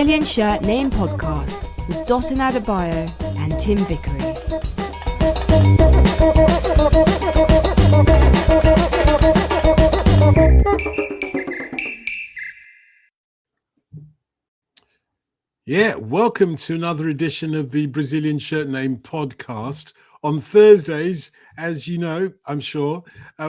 Brazilian Shirt Name Podcast with Dotun Adebayo and Tim Vickery. Yeah, welcome to another edition of the Brazilian Shirt Name Podcast. On Thursdays, as you know, I'm sure,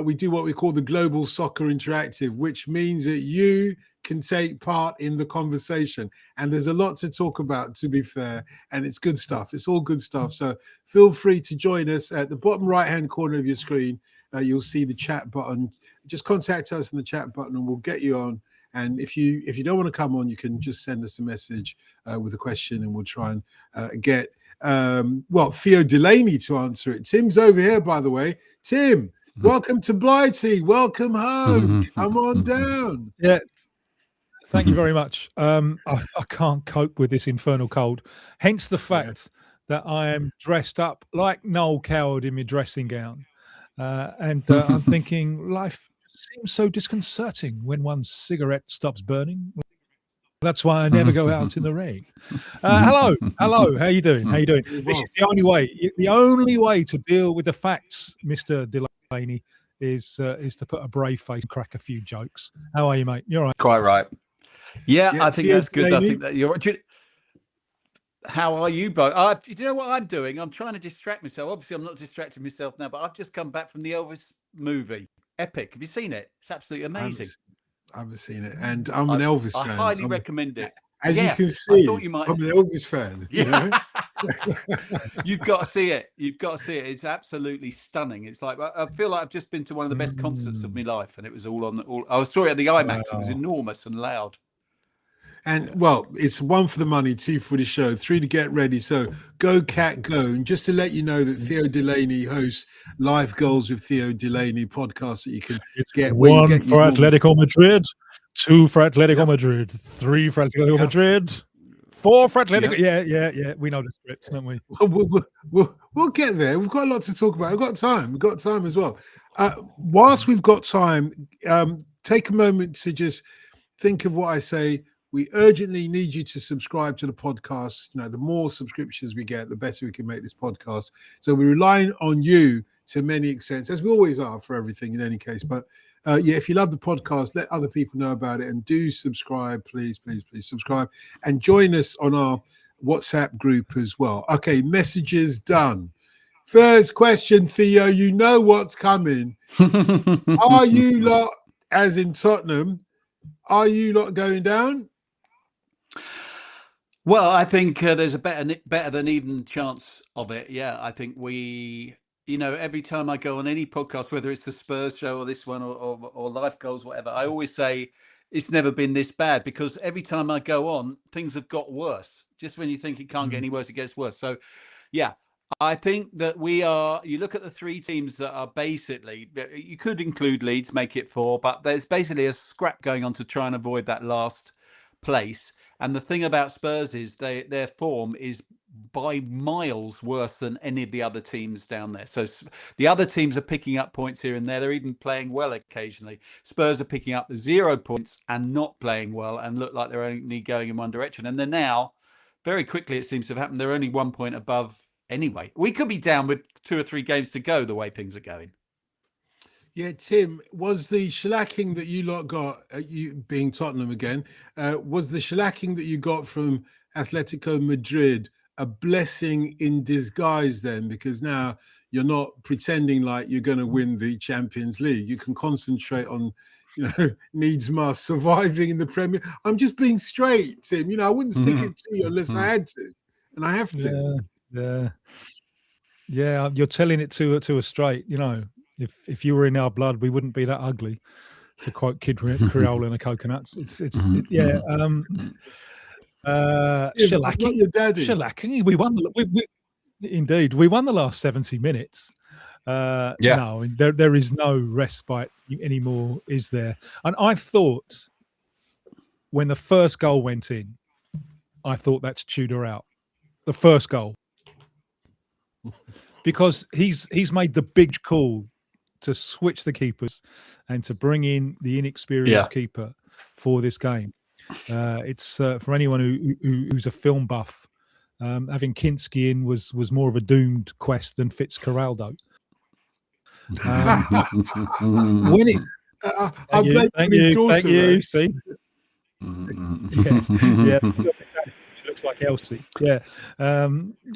we do what we call the Global Soccer Interactive, which means that you can take part in the conversation. And there's a lot to talk about, to be fair, and it's good stuff. It's all good stuff. So feel free to join us at the bottom right-hand corner of your screen. You'll see the chat button. Just contact us in the chat button and we'll get you on. And if you don't want to come on, you can just send us a message with a question and we'll try and get, Theo Delaney to answer it. Tim's over here, by the way. Tim, welcome to Blighty. Welcome home. Come on down. Yeah, thank you very much. I can't cope with this infernal cold. Hence the fact that I am dressed up like Noel Coward in my dressing gown. And I'm thinking life seems so disconcerting when one's cigarette stops burning. That's why I never go out in the rain. Hello. How you doing? This is the only way. The only way to deal with the facts, Mr. Delaney, is to put a brave face and crack a few jokes. How are you, mate? You're all right. Quite right. Yeah, I think that's good. Delaney. I think that you're right. How are you both? Do you know what I'm doing? I'm trying to distract myself. Obviously, I'm not distracting myself now, but I've just come back from the Elvis movie. Epic. Have you seen it? It's absolutely amazing. I haven't seen it, and I'm an Elvis fan. I highly recommend it. As you can see, I thought you might... I'm an Elvis fan. You know? You've got to see it. It's absolutely stunning. It's like I feel like I've just been to one of the best concerts of my life, and it was all on. I saw it at the IMAX. It was enormous and loud. And it's 1 for the money, 2 for the show, 3 to get ready. So go cat go. And just to let you know that Theo Delaney hosts Live Goals with Theo Delaney podcast that you can get. 1 for Atletico Madrid, 2 for Atletico Madrid, 3 for Atletico Madrid, 4 for Atletico. Yeah. We know the scripts, don't we? We'll get there. We've got a lot to talk about. We've got time as well. Whilst we've got time, take a moment to just think of what I say. We urgently need you to subscribe to the podcast. You know, the more subscriptions we get, the better we can make this podcast. So we're relying on you to many extents, as we always are for everything in any case. But if you love the podcast, let other people know about it and do subscribe, please subscribe and join us on our WhatsApp group as well. Okay, messages done. First question, Theo, you know what's coming. Are you lot, as in Tottenham, are you lot going down? Well, I think there's a better than even chance of it. Yeah, I think every time I go on any podcast, whether it's the Spurs show or this one or Life Goals, whatever, I always say it's never been this bad because every time I go on, things have got worse. Just when you think it can't get any worse, it gets worse. So, yeah, I think that you look at the 3 teams that are basically, you could include Leeds, make it 4, but there's basically a scrap going on to try and avoid that last place. And the thing about Spurs is their form is by miles worse than any of the other teams down there. So the other teams are picking up points here and there. They're even playing well occasionally. Spurs are picking up 0 points and not playing well and look like they're only going in one direction. And they're now, very quickly it seems to have happened, they're only 1 point above anyway. We could be down with 2 or 3 games to go the way things are going. Yeah, Tim, was the shellacking that you lot got, you being Tottenham again, was the shellacking that you got from Atletico Madrid a blessing in disguise then? Because now you're not pretending like you're going to win the Champions League. You can concentrate on, needs must, surviving in the Premier. I'm just being straight, Tim. I wouldn't stick it to you unless I had to, and I have to. Yeah. You're telling it to us straight, If you were in our blood, we wouldn't be that ugly. To quote Kid Creole and the Coconuts, shellacking. Your daddy. Shellacking. We won. Indeed, we won the last 70 minutes. No, there is no respite anymore, is there? And I thought when the first goal went in, I thought that's Tudor out. The first goal, because he's made the big call to switch the keepers and to bring in the inexperienced keeper for this game. It's for anyone who's a film buff. Having Kinski in was more of a doomed quest than Fitzcarraldo. When it, I blame Miss Dawson. Thank you. See, yeah. She looks like Elsie. Yeah, I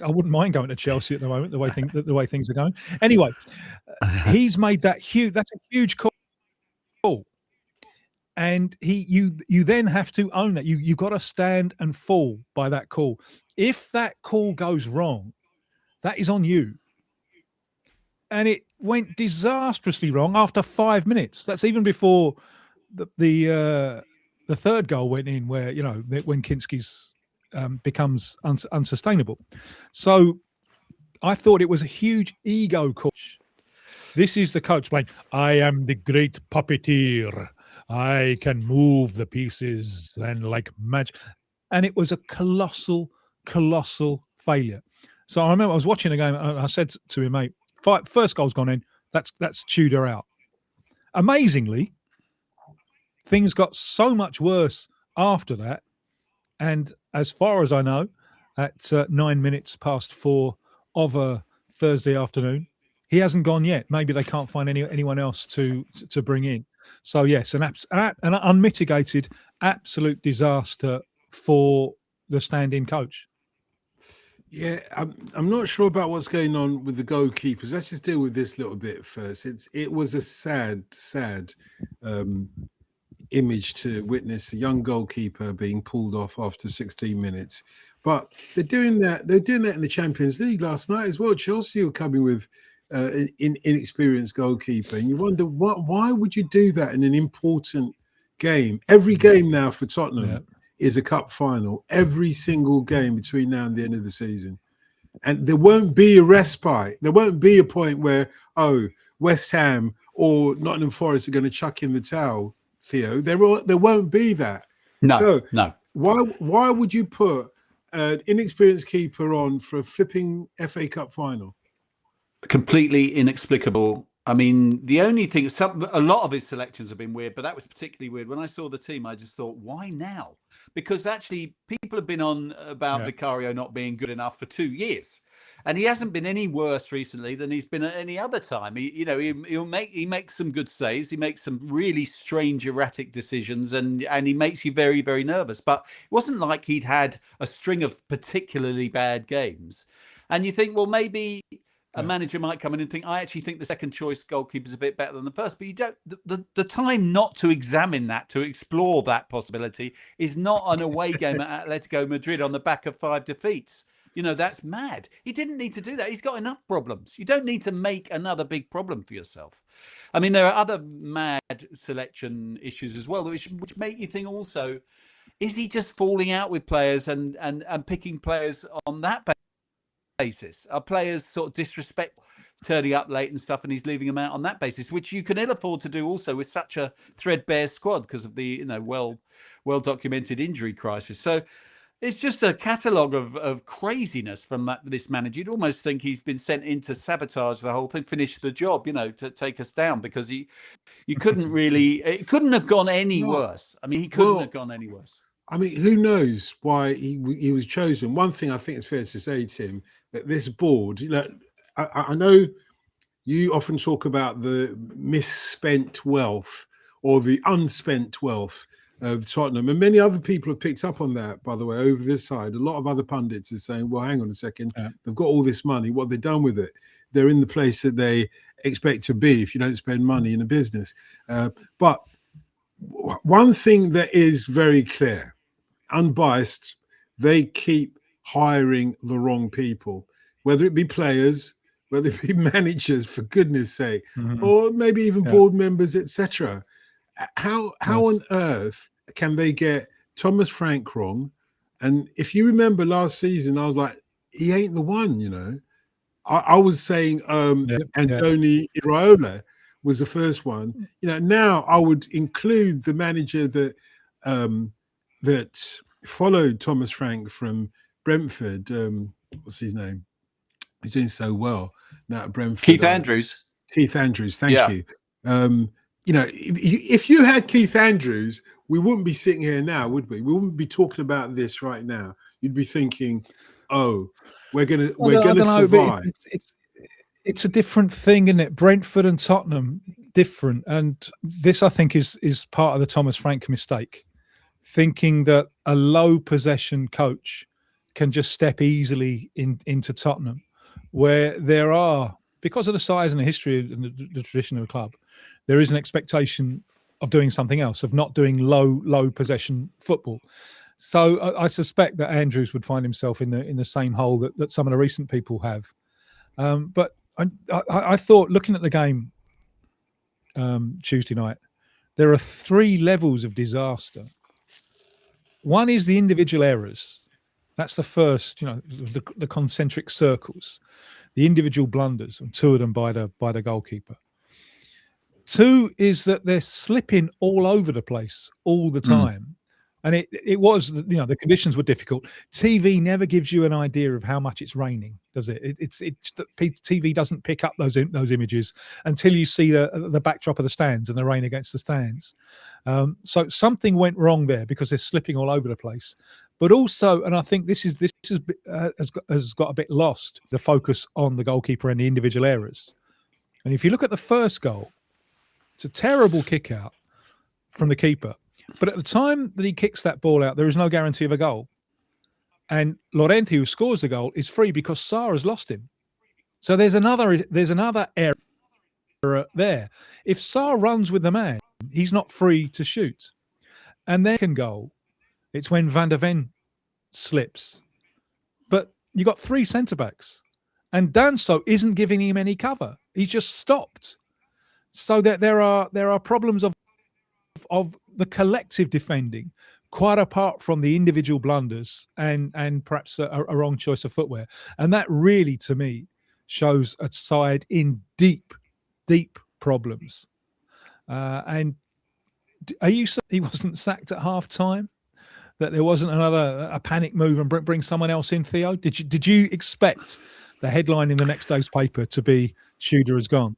wouldn't mind going to Chelsea at the moment. The way things are going. Anyway, he's made that huge. That's a huge call, and you then have to own that. You got to stand and fall by that call. If that call goes wrong, that is on you. And it went disastrously wrong after 5 minutes. That's even before the third goal went in, where when Kinski's becomes unsustainable. So I thought it was a huge ego coach. This is the coach playing, I am the great puppeteer. I can move the pieces and like magic. And it was a colossal failure. So I remember I was watching the game and I said to him, mate, first goal's gone in. That's Tudor out. Amazingly, things got so much worse after that. And as far as I know, at 9 minutes past 4 of a Thursday afternoon, he hasn't gone yet. Maybe they can't find anyone else to bring in. So yes, an unmitigated, absolute disaster for the stand-in coach. Yeah, I'm not sure about what's going on with the goalkeepers. Let's just deal with this little bit first. It was a sad image to witness a young goalkeeper being pulled off after 16 minutes. But they're doing that. They're doing that in the Champions League last night as well. Chelsea were coming with an inexperienced goalkeeper, and you wonder why would you do that in an important game? Every game now for Tottenham is a cup final. Every single game between now and the end of the season, and there won't be a respite. There won't be a point where West Ham or Nottingham Forest are going to chuck in the towel. Theo, there won't be that. No. Why would you put an inexperienced keeper on for a flipping FA Cup final? Completely inexplicable. I mean, the only thing, a lot of his selections have been weird, but that was particularly weird. When I saw the team, I just thought, why now? Because actually, people have been on about Vicario not being good enough for 2 years, and he hasn't been any worse recently than he's been at any other time. He makes some good saves. He makes some really strange, erratic decisions, and he makes you very, very nervous. But it wasn't like he'd had a string of particularly bad games. And you think, well, maybe a manager might come in and think, I actually think the second choice goalkeeper is a bit better than the first. But you don't. The time not to examine that, to explore that possibility, is not an away game at Atletico Madrid on the back of 5 defeats. That's mad. He didn't need to do that. He's got enough problems. You don't need to make another big problem for yourself. I mean, there are other mad selection issues as well, which make you think also, is he just falling out with players and picking players on that basis? Are players sort of disrespect turning up late and stuff, and he's leaving them out on that basis, which you can ill afford to do also with such a threadbare squad because of the well documented injury crisis. So it's just a catalogue of craziness from this manager. You'd almost think he's been sent in to sabotage the whole thing, finish the job, to take us down, because it couldn't have gone any worse. I mean, he couldn't have gone any worse. I mean, who knows why he was chosen? One thing I think it's fair to say, Tim, that this board, I know you often talk about the misspent wealth or the unspent wealth of Tottenham, and many other people have picked up on that, by the way, over this side. A lot of other pundits are saying, well, hang on a second, they've got all this money, what have they done with it? They're in the place that they expect to be if you don't spend money in a business. But one thing that is very clear, unbiased, they keep hiring the wrong people, whether it be players, whether it be managers, for goodness sake, or maybe even board members, etc. How on earth can they get Thomas Frank wrong? And if you remember last season, I was like, he ain't the one, I was saying Andoni Iraola was the first one. Now I would include the manager that followed Thomas Frank from Brentford. What's his name? He's doing so well now at Brentford. Keith Andrews. Keith Andrews, thank you. if you had Keith Andrews, we wouldn't be sitting here now, would we? We wouldn't be talking about this right now. You'd be thinking, "Oh, we're gonna survive." It's a different thing, isn't it? Brentford and Tottenham, different, and this I think is part of the Thomas Frank mistake, thinking that a low possession coach can just step easily into Tottenham, where there are, because of the size and the history and the tradition of the club, there is an expectation of doing something else, of not doing low possession football. So I suspect that Andrews would find himself in the same hole that some of the recent people have. But I thought, looking at the game Tuesday night, there are 3 levels of disaster. One is the individual errors. That's the first, the concentric circles, the individual blunders, and 2 of them by the goalkeeper. 2 is that they're slipping all over the place all the time. And it was, the conditions were difficult. TV never gives you an idea of how much it's raining, does it? TV doesn't pick up those images until you see the backdrop of the stands and the rain against the stands. So something went wrong there because they're slipping all over the place. But also, and I think this has got a bit lost, the focus on the goalkeeper and the individual errors. And if you look at the first goal, it's a terrible kick out from the keeper. But at the time that he kicks that ball out, there is no guarantee of a goal. And Llorente, who scores the goal, is free because Sarr has lost him. So there's another error there. If Sarr runs with the man, he's not free to shoot. And then second goal, it's when Van der Ven slips. But you got 3 centre-backs. And Danso isn't giving him any cover. He's just stopped. So that there are problems of the collective defending, quite apart from the individual blunders and perhaps a wrong choice of footwear. And that really, to me, shows a side in deep problems. And are you saying he wasn't sacked at half time? That there wasn't a panic move and bring someone else in, Theo? Did you expect the headline in the next day's paper to be Tudor has gone?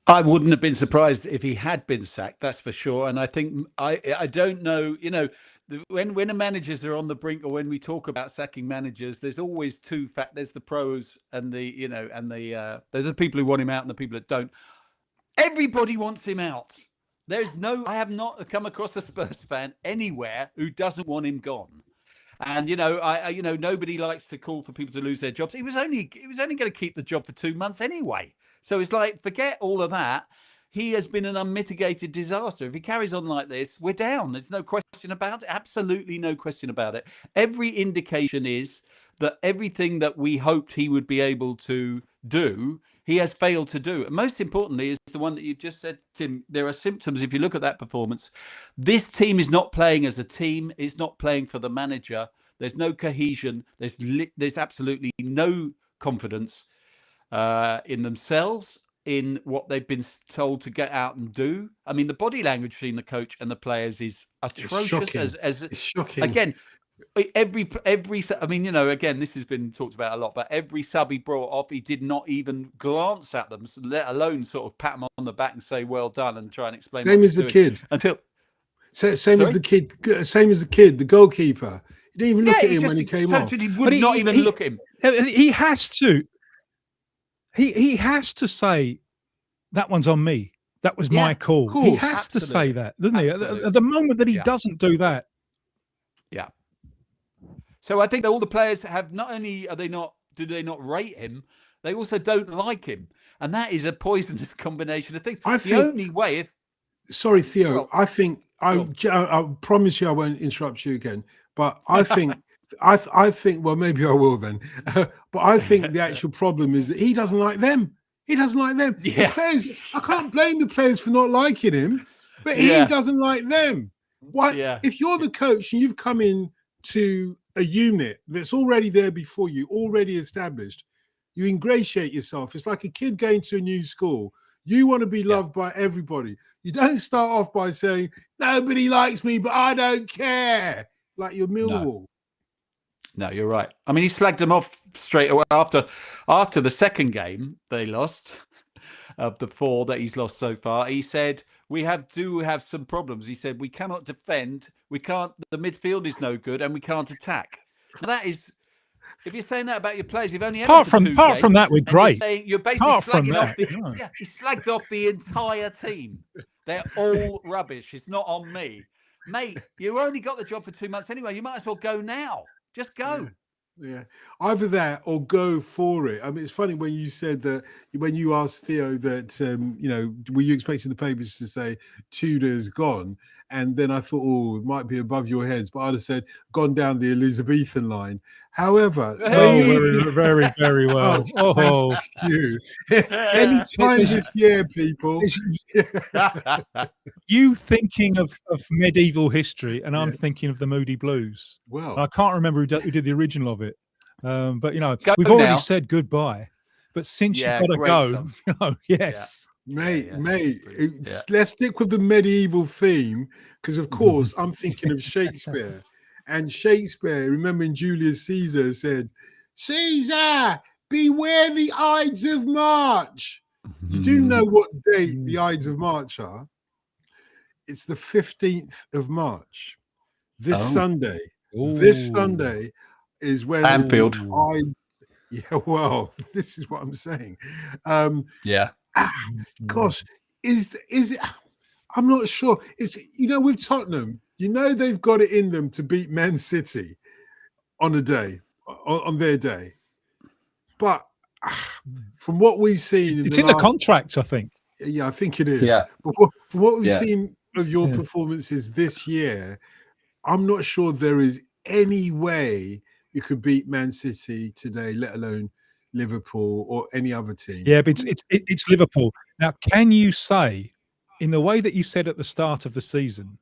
I wouldn't have been surprised if he had been sacked, that's for sure. And I think I don't know, when the managers are on the brink, or when we talk about sacking managers, there's always 2 factors. There's the pros and there's the people who want him out and the people that don't. Everybody wants him out. I have not come across a Spurs fan anywhere who doesn't want him gone. And nobody likes to call for people to lose their jobs. He was only going to keep the job for 2 months anyway. So it's like, forget all of that. He has been an unmitigated disaster. If he carries on like this, we're down. There's no question about it. Absolutely no question about it. Every indication is that everything that we hoped he would be able to do, he has failed to do. And most importantly is the one that you've just said, Tim. There are symptoms. If you look at that performance, this team is not playing as a team. It's not playing for the manager. There's no cohesion. There's absolutely no confidence in themselves, in what they've been told to get out and do. I mean, the body language between the coach and the players is atrocious. It's shocking. Again, every I mean, again, this has been talked about a lot, but every sub he brought off, he did not even glance at them, let alone sort of pat them on the back and say well done and try and explain. Same as the kid. Same as the kid, the goalkeeper. He didn't even look at him when he came off. He would not even look at him. He has to. He has to say, that one's on me. That was my call. He has to say that, doesn't he? At the moment that he doesn't do that. Yeah. So I think that all the players have, not only do they not rate him, they also don't like him. And that is a poisonous combination of things. Sorry, Theo. I think, I promise you I won't interrupt you again, but I think... I think, well, maybe I will then. But I think the actual problem is that he doesn't like them. He doesn't like them. Yeah. The players, I can't blame the players for not liking him, but he doesn't like them. Why? Yeah. If you're the coach and you've come in to a unit that's already there before you, already established, you ingratiate yourself. It's like a kid going to a new school. You want to be loved by everybody. You don't start off by saying, nobody likes me, but I don't care. Like you're Millwall. No, you're right. I mean, he slagged them off straight away after the second game they lost. of the 4 that he's lost so far. He said, we do have some problems. He said, we cannot defend. The midfield is no good and we can't attack. Now that is, if you're saying that about your players, you've only had Apart them for 2 from that, games, we're and great. you're basically Apart from slagging off that, no. he slagged off the entire team. They're all rubbish. It's not on me. Mate, you only got the job for 2 months anyway. You might as well go now. Just go. Yeah, either that or go for it. I mean, it's funny when you said that, when you asked Theo that, were you expecting the papers to say Tudor's gone? And then I thought, it might be above your heads, but I'd have said gone down the Elizabethan line. However, very, very, very well. Thank you. Any time this year, people. You thinking of medieval history, and I'm thinking of the Moody Blues. Well, I can't remember who did the original of it, but Go we've already now. said goodbye. But since you've got to great go, song. yes. Mate, let's stick with the medieval theme, because of course I'm thinking of Shakespeare. And Shakespeare, remembering Julius Caesar, said, Caesar, beware the Ides of March. You do know what date the Ides of March are? It's the 15th of March. This Sunday. Ooh. This Sunday is when Anfield. This is what I'm saying. Gosh, is it? I'm not sure. It's, with Tottenham, they've got it in them to beat Man City on their day. But from what we've seen, it's in the contracts, I think. Yeah, I think it is. Yeah. But from what we've seen of your performances this year, I'm not sure there is any way you could beat Man City today, let alone Liverpool or any other team. Yeah, but it's Liverpool. Now, can you say, in the way that you said at the start of the season,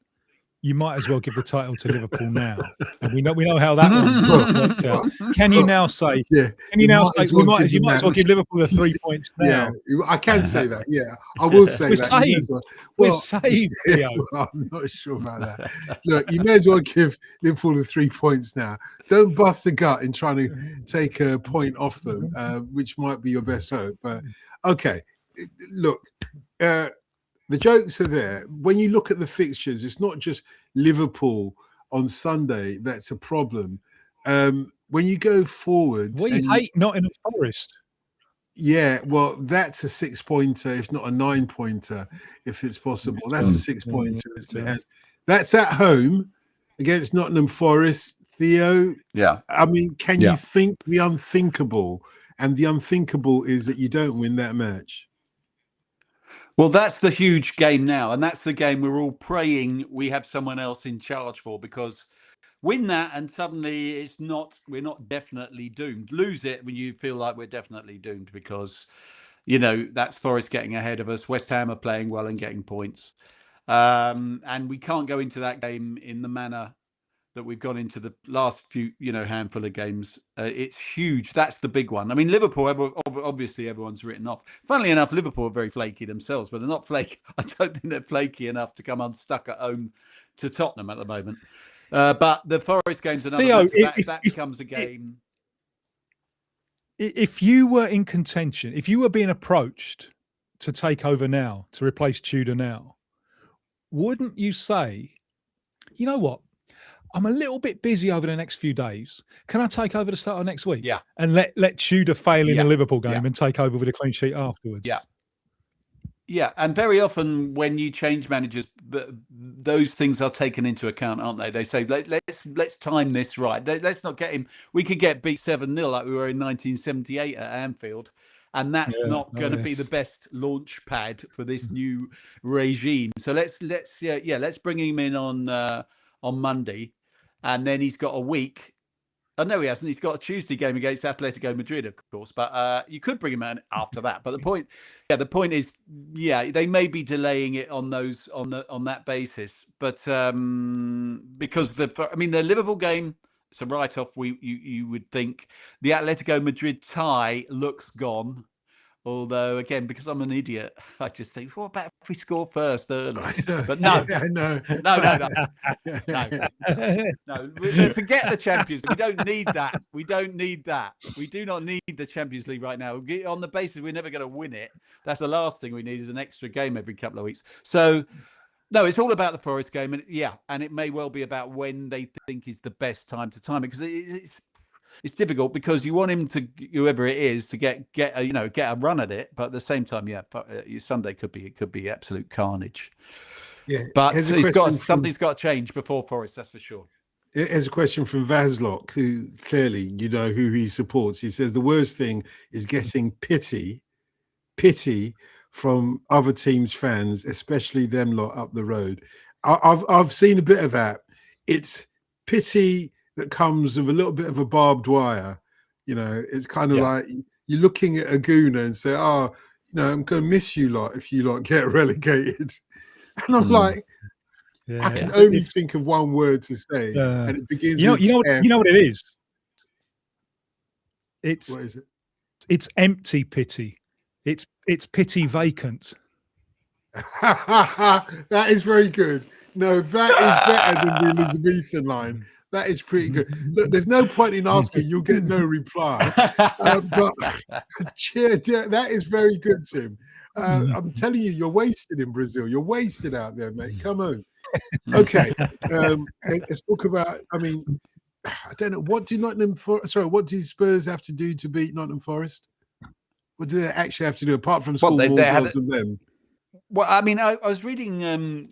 you might as well give the title to Liverpool now? And we know how that one worked out. Can you now say? Yeah. Can you now say you might as well give Liverpool the 3 points now? Yeah, I can say that. Yeah, I will say that. Saved. We're saved. I'm not sure about that. Look, you may as well give Liverpool the 3 points now. Don't bust a gut in trying to take a point off them, which might be your best hope. But okay, look. The jokes are there. When you look at the fixtures, it's not just Liverpool on Sunday that's a problem. When you go forward... We hate Nottingham Forest. Yeah, well, that's a 6-pointer, if not a 9-pointer, if it's possible. That's a 6-pointer, isn't it? That's at home against Nottingham Forest. Theo, I mean, can you think the unthinkable? And the unthinkable is that you don't win that match. Well, that's the huge game now, and that's the game we're all praying we have someone else in charge for, because win that and suddenly we're not definitely doomed. Lose it when you feel like we're definitely doomed, because that's Forest getting ahead of us. West Ham are playing well and getting points, and we can't go into that game in the manner that we've gone into the last few, handful of games. It's huge. That's the big one. I mean, Liverpool, obviously everyone's written off. Funnily enough, Liverpool are very flaky themselves, but they're not flaky. I don't think they're flaky enough to come unstuck at home to Tottenham at the moment. But the Forest game's another. Theo, that becomes a game. If you were in contention, if you were being approached to take over now, to replace Tudor now, wouldn't you say, you know what? I'm a little bit busy over the next few days. Can I take over the start of next week? Yeah. And let Tudor fail in the Liverpool game and take over with a clean sheet afterwards? Yeah. Yeah. And very often when you change managers, those things are taken into account, aren't they? They say, let's time this right. Let's not get him. We could get beat 7-0 like we were in 1978 at Anfield. And that's not going to be the best launch pad for this new regime. So let's bring him in on Monday. And then he's got a week. Oh, no, he hasn't. He's got a Tuesday game against Atletico Madrid, of course. But you could bring him in after that. But the point is, they may be delaying it on that basis. But because the Liverpool game, it's a write-off. You would think the Atletico Madrid tie looks gone. Although, again, because I'm an idiot, I just think, what about if we score first early? I know. But no, Yeah, I know. no. Forget the Champions League. We don't need that. We don't need that. We do not need the Champions League right now. On the basis we're never going to win it, that's the last thing we need is an extra game every couple of weeks. So, no, it's all about the Forest game. And it may well be about when they think is the best time to time it, because it's difficult because you want him to, whoever it is, to get a run at it, but at the same time, Sunday could be absolute carnage. Yeah, but something's got to change before Forest, that's for sure. Here's a question from Vaslock, who clearly you know who he supports. He says the worst thing is getting pity from other teams' fans, especially them lot up the road. I've seen a bit of that. It's pity that comes with a little bit of a barbed wire. It's kind of like you're looking at a gooner and say, I'm going to miss you lot if you lot get relegated. And I'm like, I can only think of one word to say, and it begins with you know what it is? What is it? It's empty pity. It's pity vacant. That is very good. No, that is better than the Elizabethan line. That is pretty good. Look, there's no point in asking, you'll get no reply. But that is very good, Tim. I'm telling you, you're wasted in Brazil. You're wasted out there, mate. Come on. Okay. Let's talk about, I don't know, what do Spurs have to do to beat Nottingham Forest? What do they actually have to do, apart from score more goals than them? Well, I was reading,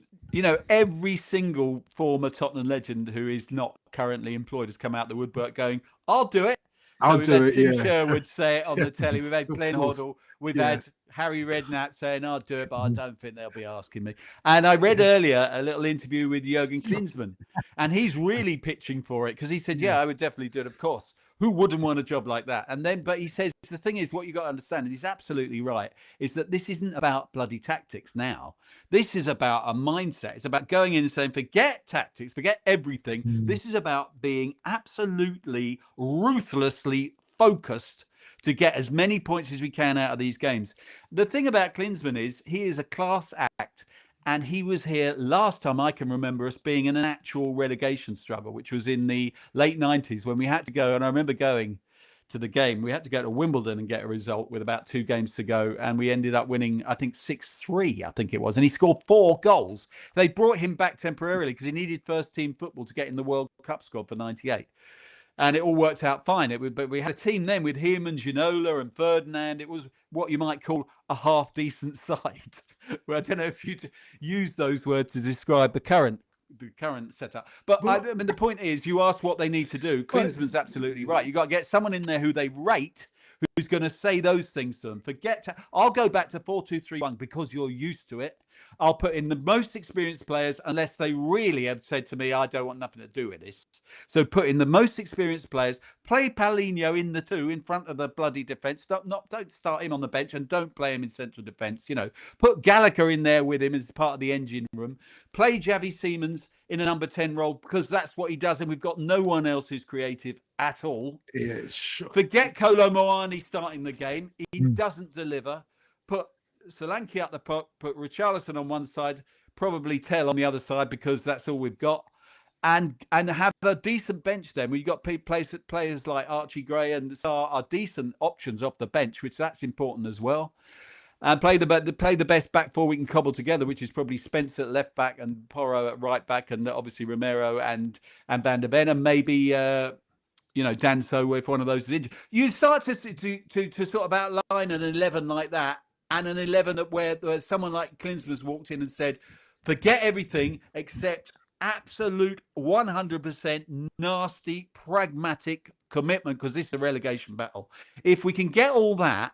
every single former Tottenham legend who is not currently employed has come out the woodwork going, I'll do it. I'll do it. Tim Sherwood say it on the telly. We've had Glenn Hoddle. We've had Harry Redknapp saying, I'll do it, but I don't think they'll be asking me. And I read earlier a little interview with Jurgen Klinsmann, and he's really pitching for it because he said, I would definitely do it, of course. Who wouldn't want a job like that? But he says, the thing is, what you got to understand, and he's absolutely right, is that this isn't about bloody tactics now. This is about a mindset. It's about going in and saying, forget tactics, forget everything. This is about being absolutely ruthlessly focused to get as many points as we can out of these games. The thing about Klinsmann is he is a class act. And he was here last time I can remember us being in an actual relegation struggle, which was in the late 90s when we had to go. And I remember going to the game. We had to go to Wimbledon and get a result with about 2 games to go. And we ended up winning, I think, 6-3, I think it was. And he scored 4 goals. They brought him back temporarily because he needed first team football to get in the World Cup squad for 98. And it all worked out fine. But we had a team then with him and Ginola and Ferdinand. It was what you might call a half-decent side. Well, I don't know if you'd use those words to describe the current setup. But the point is, you asked what they need to do. Klinsmann's absolutely right. You got to get someone in there who they rate, who's going to say those things to them. I'll go back to 4-2-3-1 because you're used to it. I'll put in the most experienced players unless they really have said to me, I don't want nothing to do with this. So put in the most experienced players, play Paulinho in the 2 in front of the bloody defence. Don't start him on the bench and don't play him in central defence. Put Gallagher in there with him as part of the engine room. Play Javi Seamans in a number 10 role because that's what he does. And we've got no one else who's creative at all. Yeah, sure. Forget Kolo Muani starting the game. He doesn't deliver. Put Solanke up the pot, put Richarlison on one side, probably Tell on the other side because that's all we've got, and have a decent bench then. We've got players like Archie Gray and Sarr are decent options off the bench, which that's important as well. And play the best back 4 we can cobble together, which is probably Spencer at left back and Porro at right back, and obviously Romero and Van der Ven, and maybe Danso if one of those is injured. You start to sort of outline an 11 like that. And an 11 where someone like Klinsmann's walked in and said, forget everything except absolute 100% nasty, pragmatic commitment, because this is a relegation battle. If we can get all that,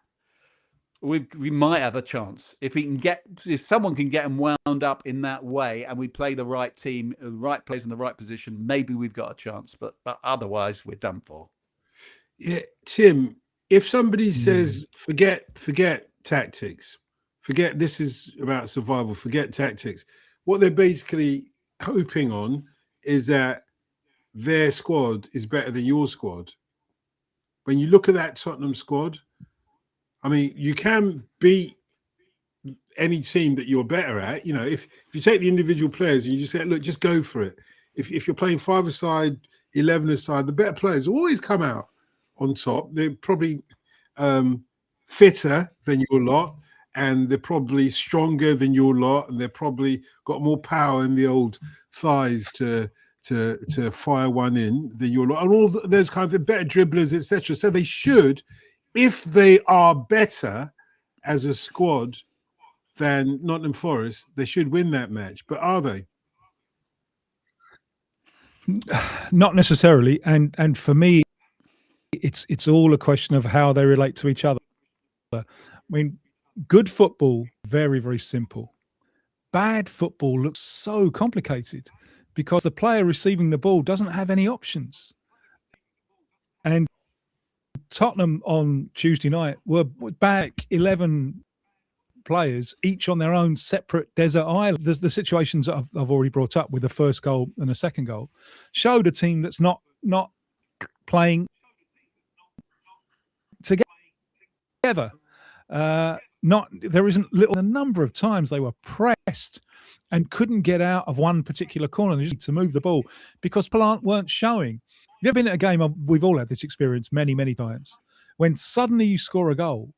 we might have a chance. If someone can get them wound up in that way and we play the right team, the right players in the right position, maybe we've got a chance. But otherwise, we're done for. Yeah, Tim, if somebody says, forget tactics, forget this is about survival, forget tactics, what they're basically hoping on is that their squad is better than your squad. When you look at that Tottenham squad, I mean, you can beat any team that you're better at. You know, if you take the individual players and you just say, look, just go for it. If you're playing 5-a-side, 11-a-side, the better players always come out on top. They're probably fitter than your lot, and they're probably stronger than your lot, and they're probably got more power in the old thighs to fire one in than your lot, and all those kinds of better dribblers, etc. So they should, if they are better as a squad than Nottingham Forest, they should win that match. But are they? Not necessarily, and for me, it's all a question of how they relate to each other. I mean, good football, very, very simple. Bad football looks so complicated because the player receiving the ball doesn't have any options. And Tottenham on Tuesday night were back 11 players, each on their own separate desert island. The situations that I've already brought up with the first goal and the second goal showed a team that's not playing together. There isn't little. A number of times they were pressed and couldn't get out of one particular corner. They just need to move the ball because Plant weren't showing. You've ever been at a game? We've all had this experience many, many times when suddenly you score a goal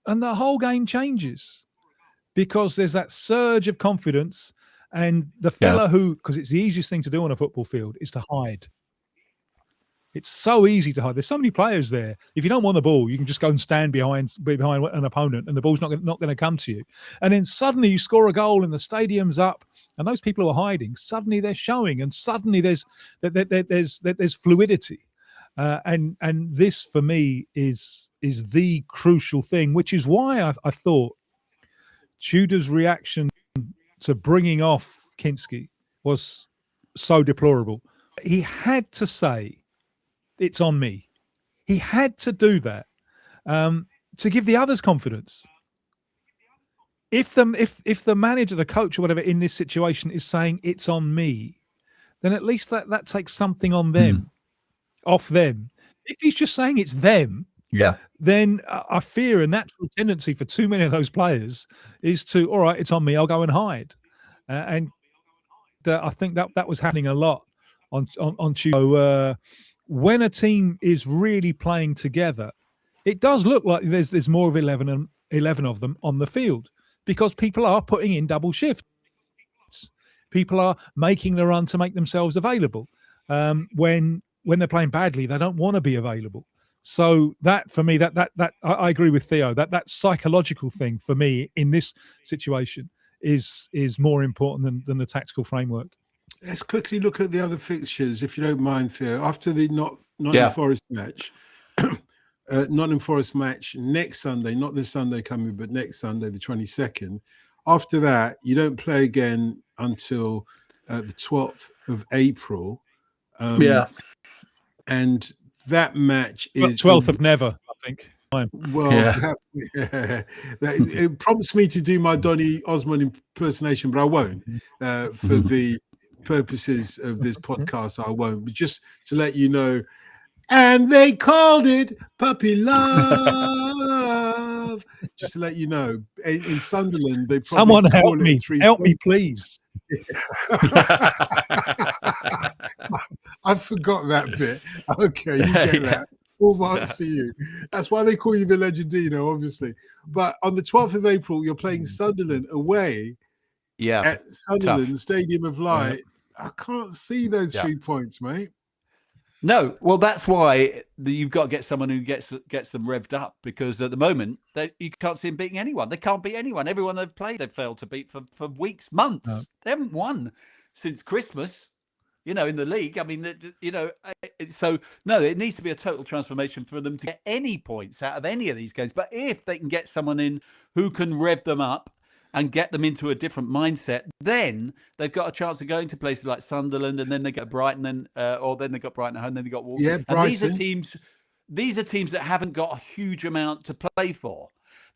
and the whole game changes because there's that surge of confidence, and the fella who, because it's the easiest thing to do on a football field, is to hide. It's so easy to hide. There's so many players there. If you don't want the ball, you can just go and stand behind an opponent, and the ball's not going to come to you. And then suddenly you score a goal, and the stadium's up, and those people who are hiding, suddenly they're showing, and suddenly there's fluidity. And this for me is the crucial thing, which is why I thought Tudor's reaction to bringing off Kinski was so deplorable. He had to say, it's on me. He had to do that to give the others confidence. If the manager, the coach, or whatever in this situation is saying it's on me, then at least that takes something on them, off them. If he's just saying it's them, then I fear a natural tendency for too many of those players is to, all right, it's on me, I'll go and hide. And I think that was happening a lot on Tuesday. So, when a team is really playing together, it does look like there's more of 11 of them on the field because people are putting in double shifts. People are making the run to make themselves available. When they're playing badly, they don't want to be available. So that for me, that I agree with Theo. That psychological thing for me in this situation is more important than the tactical framework. Let's quickly look at the other fixtures, if you don't mind, Theo. After the Nottingham Forest match, Nottingham Forest match next Sunday, not this Sunday coming, but next Sunday, the 22nd. After that, you don't play again until the 12th of April. And that match is 12th of never, I think. Well, it prompts me to do my Donny Osmond impersonation, but I won't for the purposes of this podcast. I won't, but just to let you know. And they called it puppy love. Just to let you know, in Sunderland, they probably someone help me, please. I forgot that bit. Okay, you get that. Full marks to you. That's why they call you the Legendino, obviously. But on the 12th of April, you're playing Sunderland away at Sunderland Stadium of Light. I can't see those 3 points, mate. No, well, that's why you've got to get someone who gets them revved up, because at the moment you can't see them beating anyone. They can't beat anyone. Everyone they've played, they've failed to beat for weeks, months. No. They haven't won since Christmas, in the league. I mean, so no, it needs to be a total transformation for them to get any points out of any of these games. But if they can get someone in who can rev them up and get them into a different mindset, then they've got a chance of going to places like Sunderland, and then they get Brighton, or then they got Brighton at home, then they got Wolves. Yeah, and these are teams that haven't got a huge amount to play for.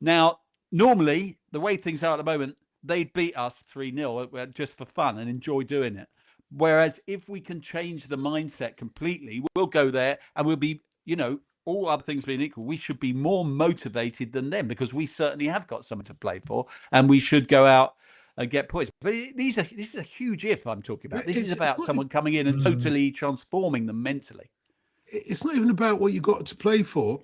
Now, normally, the way things are at the moment, they'd beat us 3-0 just for fun and enjoy doing it. Whereas if we can change the mindset completely, we'll go there and we'll be, all other things being equal, we should be more motivated than them, because we certainly have got something to play for, and we should go out and get points. But this is a huge if I'm talking about. This is about someone coming in and totally transforming them mentally. It's not even about what you got to play for,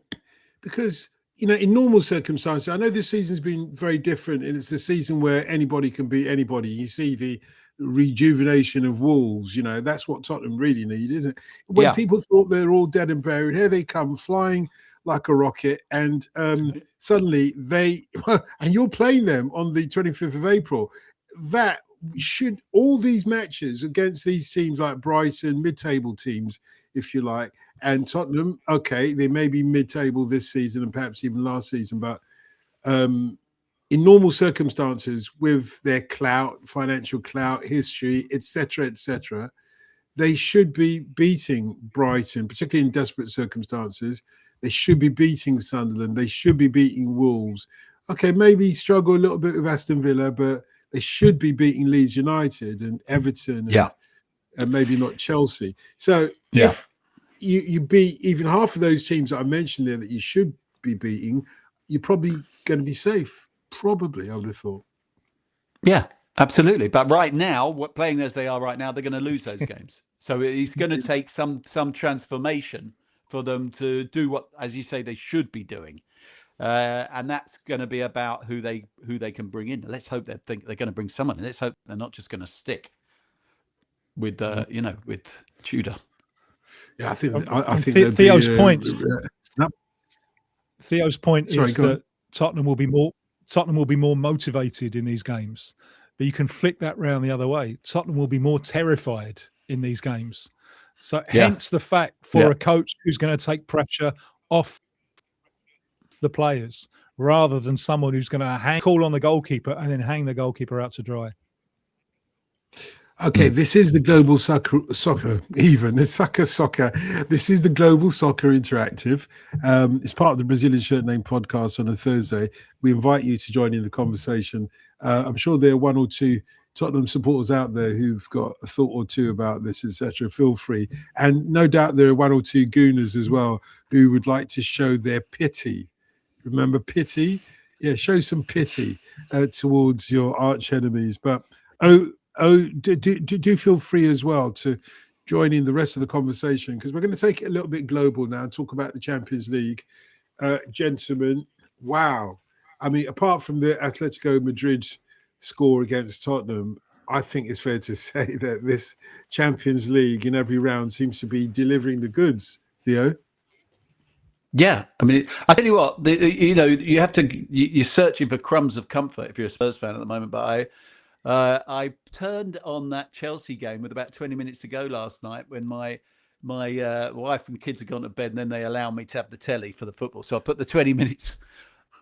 because in normal circumstances, I know this season's been very different, and it's a season where anybody can beat anybody. You see the rejuvenation of Wolves, that's what Tottenham really need, isn't it? When people thought they're all dead and buried, here they come flying like a rocket, and suddenly and you're playing them on the 25th of April. That should, all these matches against these teams like Brighton, mid-table teams, if you like, and Tottenham, okay, they may be mid-table this season and perhaps even last season, but in normal circumstances, with their clout, financial clout, history, etc., they should be beating Brighton, particularly in desperate circumstances. They should be beating Sunderland. They should be beating Wolves. Okay, maybe struggle a little bit with Aston Villa, but they should be beating Leeds United and Everton and maybe not Chelsea. So if you beat even half of those teams that I mentioned there that you should be beating, you're probably going to be safe. Probably, I would have thought. Yeah, absolutely. But right now, playing as they are right now, they're going to lose those games. So it's going to take some transformation for them to do what, as you say, they should be doing. And that's going to be about who they can bring in. Let's hope they're going to bring someone in. Let's hope they're not just going to stick with with Tudor. Yeah, I think Theo's point. Theo's point is that Tottenham will be more motivated in these games, but you can flick that round the other way. Tottenham will be more terrified in these games. So hence the fact for a coach who's going to take pressure off the players rather than someone who's going to call on the goalkeeper and then hang the goalkeeper out to dry. Okay, this is the Global Soccer. This is the Global Soccer Interactive. It's part of the Brazilian Shirt Name podcast on a Thursday. We invite you to join in the conversation. I'm sure there are one or two Tottenham supporters out there who've got a thought or two about this, etc. Feel free. And no doubt there are one or two gooners as well who would like to show their pity. Remember pity? Yeah, show some pity towards your arch enemies. But do feel free as well to join in the rest of the conversation, because we're going to take it a little bit global now and talk about the Champions League. Gentlemen, wow. I mean, apart from the Atletico Madrid score against Tottenham, I think it's fair to say that this Champions League in every round seems to be delivering the goods, Theo. Yeah, I mean, I tell you what, you have to, you're searching for crumbs of comfort if you're a Spurs fan at the moment, but I turned on that Chelsea game with about 20 minutes to go last night when my wife and kids had gone to bed, and then they allowed me to have the telly for the football. So I put the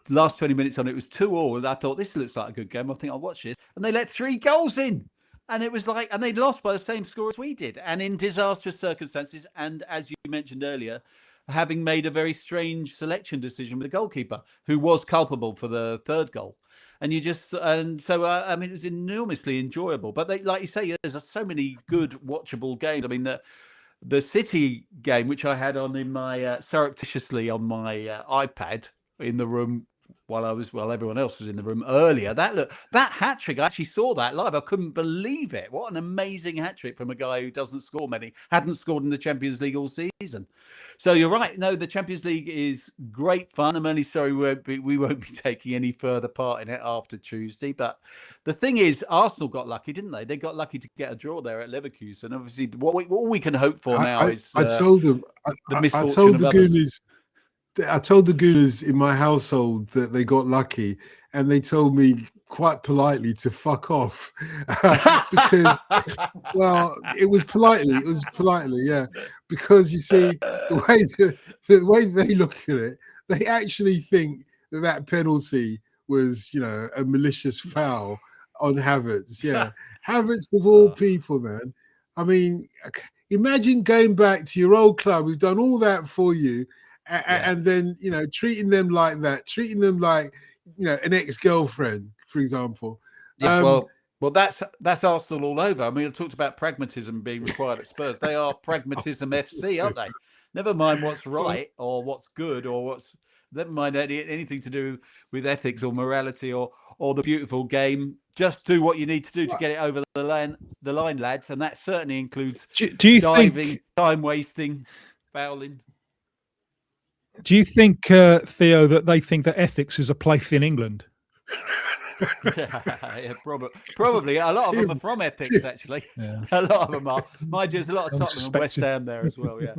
last 20 minutes on. It was 2-2, and I thought, this looks like a good game. I think I'll watch this. And they let 3 goals in. And it was like, and they'd lost by the same score as we did, and in disastrous circumstances. And as you mentioned earlier, having made a very strange selection decision with the goalkeeper, who was culpable for the third goal. And so I mean, it was enormously enjoyable. But like you say, there's so many good watchable games. I mean, the City game, which I had on in my surreptitiously on my iPad in the room while everyone else was in the room earlier. That hat trick, I actually saw that live. I couldn't believe it. What an amazing hat trick from a guy who doesn't score many, hadn't scored in the Champions League all season. So you're right. No, the Champions League is great fun. I'm only sorry we won't be taking any further part in it after Tuesday. But the thing is, Arsenal got lucky, didn't they? They got lucky to get a draw there at Leverkusen. Obviously, what we can hope for now is I told them the misfortune I told of the others. Goonies. I told the Gooners in my household that they got lucky, and they told me quite politely to fuck off because, well, it was politely, yeah. Because you see, the way they look at it, they actually think that penalty was, a malicious foul on Havertz. Yeah, Havertz of all people, man. I mean, imagine going back to your old club who've done all that for you. And then, treating them like that, treating them like, an ex-girlfriend, for example. Yeah, well, that's Arsenal all over. I mean, I talked about pragmatism being required at Spurs. They are pragmatism FC, aren't they? Never mind what's right or what's good or what's. Never mind anything to do with ethics or morality or the beautiful game. Just do what you need to do to get it over the line, lads, and that certainly includes Do you diving, think? time wasting, fouling. Do you think, Theo, that they think that ethics is a place in England? Yeah, probably. A lot of them are from ethics, actually. Yeah. A lot of them are. Mind you, there's a lot of I'm Tottenham and West suspecting. Ham there as well. Yeah.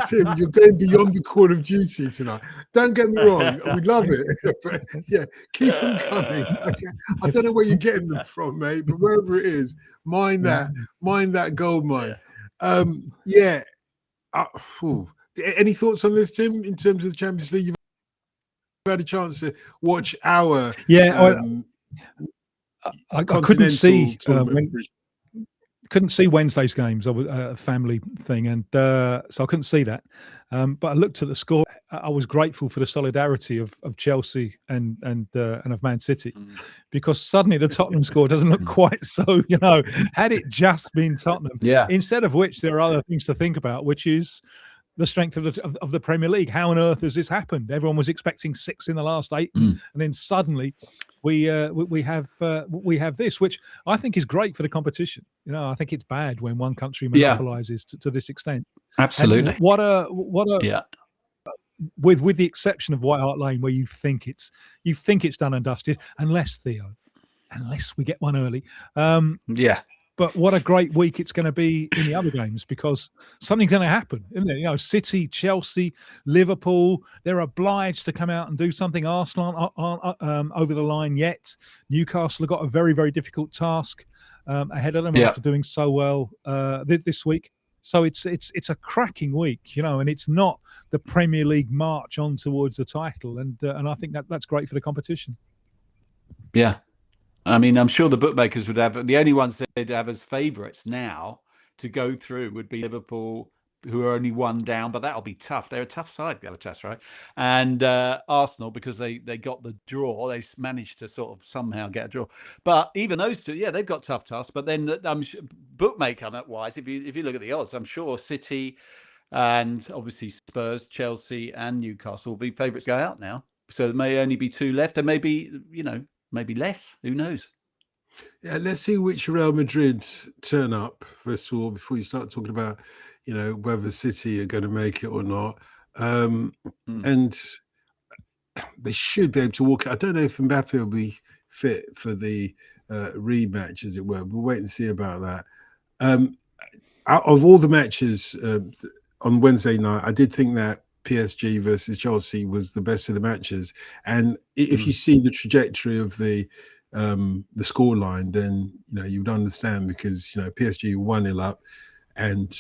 Tim, you're going beyond the Call of Duty tonight. Don't get me wrong, we love it. But yeah, keep them coming. I don't know where you're getting them from, mate, but wherever it is, mind that gold mine. Any thoughts on this, Tim, in terms of the Champions League? You've had a chance to watch our I couldn't see tournament. couldn't see Wednesday's games. I was a family thing, and so I couldn't see that. But I looked at the score. I was grateful for the solidarity of Chelsea and of Man City, because suddenly the Tottenham score doesn't look quite so. Had it just been Tottenham, instead of which there are other things to think about, which is the strength of the Premier League. How on earth has this happened? Everyone was expecting 6 in the last 8, and then suddenly we have this, which I think is great for the competition. I think it's bad when one country monopolizes to this extent. Absolutely. And what a with the exception of White Hart Lane, where you think it's done and dusted, unless we get one early. But what a great week it's going to be in the other games, because something's going to happen, isn't it? City, Chelsea, Liverpool, they're obliged to come out and do something. Arsenal aren't over the line yet. Newcastle have got a very, very difficult task ahead of them after doing so well this week. So it's a cracking week, and it's not the Premier League march on towards the title, and I think that's great for the competition. Yeah. I mean, I'm sure the bookmakers would have, the only ones they'd have as favourites now to go through would be Liverpool, who are only 1 down, but that'll be tough. They're a tough side, Galatasaray, and Arsenal, because they got the draw. They managed to sort of somehow get a draw. But even those two, they've got tough tasks. But then bookmaker-wise, if you look at the odds, I'm sure City and obviously Spurs, Chelsea and Newcastle will be favourites to go out now. So there may only be 2 left. There may be, maybe less. Who knows? Yeah, let's see which Real Madrid turn up, first of all, before you start talking about, whether City are going to make it or not. And they should be able to walk. I don't know if Mbappe will be fit for the rematch, as it were. We'll wait and see about that. Out of all the matches on Wednesday night, I did think that PSG versus Chelsea was the best of the matches, and if you see the trajectory of the scoreline, then you would understand, because PSG 1-0 up, and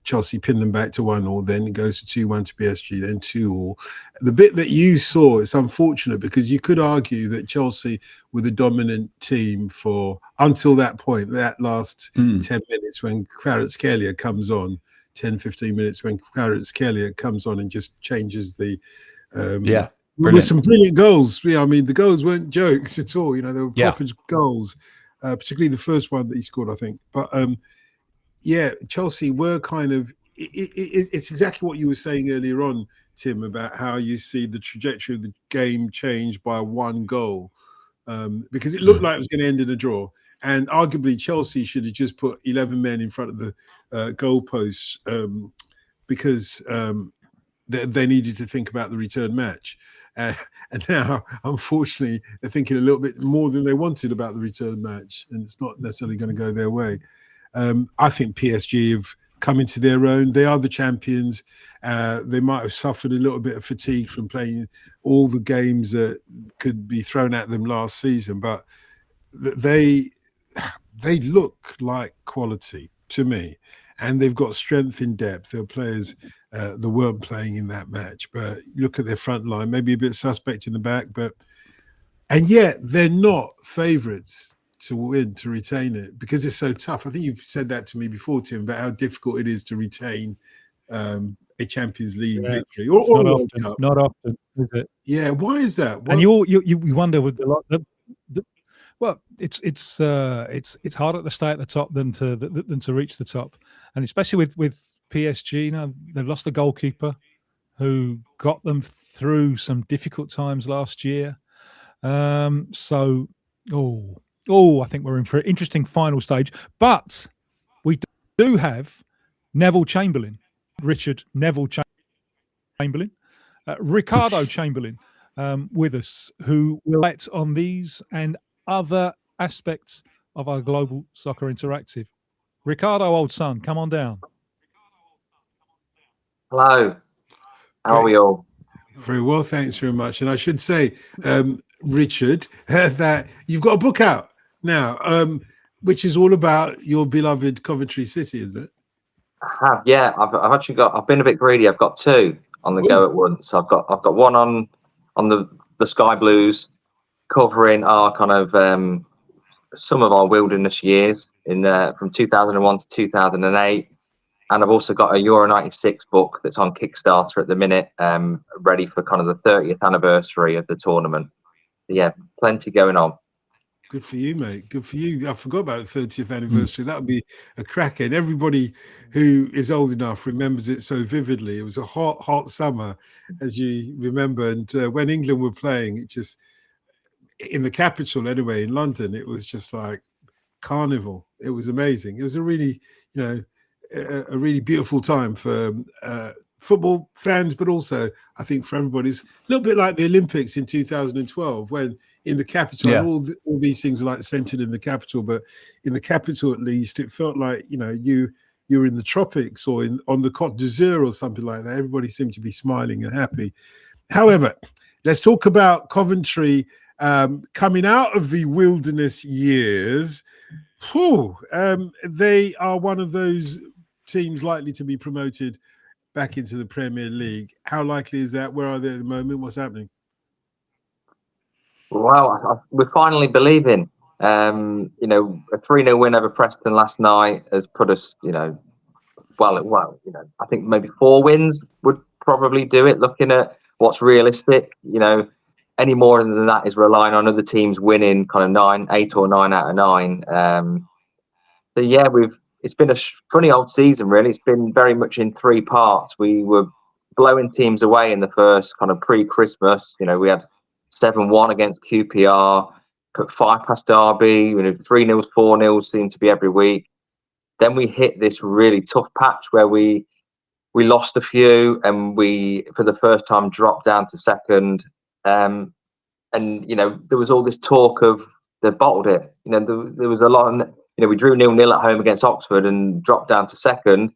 Chelsea pinned them back to 1-1. Then it goes to 2-1 to PSG, then 2-2. The bit that you saw, it's unfortunate, because you could argue that Chelsea were the dominant team for until that point, that last 10 minutes when Kvaratskhelia comes on. 10-15 minutes when Kvaratskhelia comes on and just changes the with some brilliant goals. I mean, the goals weren't jokes at all. They were proper goals, particularly the first one that he scored, I think. But Chelsea were kind of it's exactly what you were saying earlier on, Tim, about how you see the trajectory of the game change by 1 goal, because it looked like it was going to end in a draw. And arguably, Chelsea should have just put 11 men in front of the goalposts, because they needed to think about the return match. And now, unfortunately, they're thinking a little bit more than they wanted about the return match, and it's not necessarily going to go their way. I think PSG have come into their own. They are the champions. They might have suffered a little bit of fatigue from playing all the games that could be thrown at them last season, but they look like quality to me, and they've got strength in depth. There are players that weren't playing in that match, but look at their front line, maybe a bit suspect in the back, and yet they're not favourites to win, to retain it, because it's so tough. I think you've said that to me before, Tim, about how difficult it is to retain a Champions League victory. Or not often, is it? Yeah, why is that? And you wonder with well, it's harder to stay at the top than to reach the top, and especially with PSG. You know, they've lost a goalkeeper who got them through some difficult times last year. I think we're in for an interesting final stage. But we do have Neville Chamberlain, Richard Neville Chamberlain, Ricardo Chamberlain with us, who will let on these and other aspects of our Global Soccer Interactive. Ricardo, old son, come on down. Hello. How are we all? Very well, thanks very much. And I should say, Richard, that you've got a book out now, which is all about your beloved Coventry City, isn't it? I have, yeah. I've actually got. I've been a bit greedy. I've got two on the go at once. So I've got one on the Sky Blues, covering our kind of some of our wilderness years in from 2001 to 2008. And I've also got a Euro 96 book that's on Kickstarter at the minute, ready for kind of the 30th anniversary of the tournament. Yeah, plenty going on. Good for you, mate. Good for you. I forgot about the 30th anniversary. That would be a cracker. And everybody who is old enough remembers it so vividly. It was a hot, hot summer, as you remember. And when England were playing, it just, in the capital anyway, in London, it was just like carnival. It was amazing. It was a really, a really beautiful time for football fans, but also I think for everybody. It's a little bit like the Olympics in 2012, when in the capital, and all these things are like centered in the capital, but in the capital at least, it felt like you're in the tropics or on the Côte d'Azur or something like that. Everybody seemed to be smiling and happy. However, let's talk about Coventry coming out of the wilderness years. They are one of those teams likely to be promoted back into the Premier League. How likely is that? Where are they at the moment? What's happening? Well, we're finally believing. A 3-0 win over Preston last night has put us, I think maybe 4 wins would probably do it, looking at what's realistic. Any more than that is relying on other teams winning kind of 8 or 9 out of 9. So yeah, it's been a funny old season, really. It's been very much in 3 parts. We were blowing teams away in the first kind of pre-Christmas. We had 7-1 against QPR, put 5 past Derby. 3-0s, 4-0s seemed to be every week. Then we hit this really tough patch where we lost a few, and we, for the first time, dropped down to second. And there was all this talk of they bottled it. There was a lot of. We drew 0-0 at home against Oxford and dropped down to second,